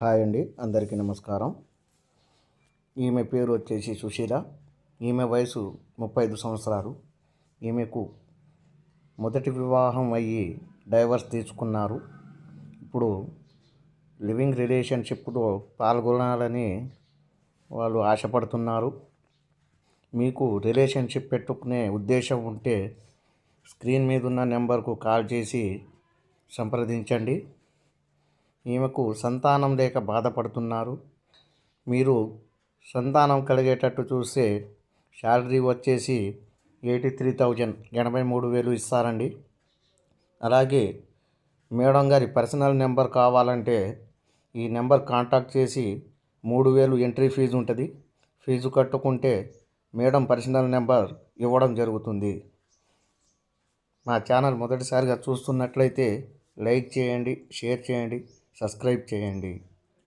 Hi అండి, అందరికీ నమస్కారం. ఈమె పేరు వచ్చేసి సుశీల. ఈమె వయసు 35 సంవత్సరాలు. ఈమెకు మొదటి వివాహం అయ్యి డైవర్స్ తీసుకున్నారు. ఇప్పుడు లివింగ్ రిలేషన్షిప్లో పాల్గొనాలని వాళ్ళు ఆశపడుతున్నారు. మీకు రిలేషన్షిప్ పెట్టుకునే ఉద్దేశం ఉంటే స్క్రీన్ మీద ఉన్న నెంబర్కు కాల్ చేసి సంప్రదించండి. ఈమెకు సంతానం లేక బాధపడుతున్నారు. మీరు సంతానం కలిగేటట్టు చూస్తే శాలరీ వచ్చేసి 83,000 83,000 ఇస్తారండి. అలాగే మేడం గారి పర్సనల్ నెంబర్ కావాలంటే ఈ నెంబర్ కాంటాక్ట్ చేసి 3,000 ఎంట్రీ ఫీజు ఉంటుంది. ఫీజు కట్టుకుంటే మేడం పర్సనల్ నెంబర్ ఇవ్వడం జరుగుతుంది. మా ఛానల్ మొదటిసారిగా చూస్తున్నట్లయితే లైక్ చేయండి, షేర్ చేయండి, సబ్స్క్రైబ్ చేయండి.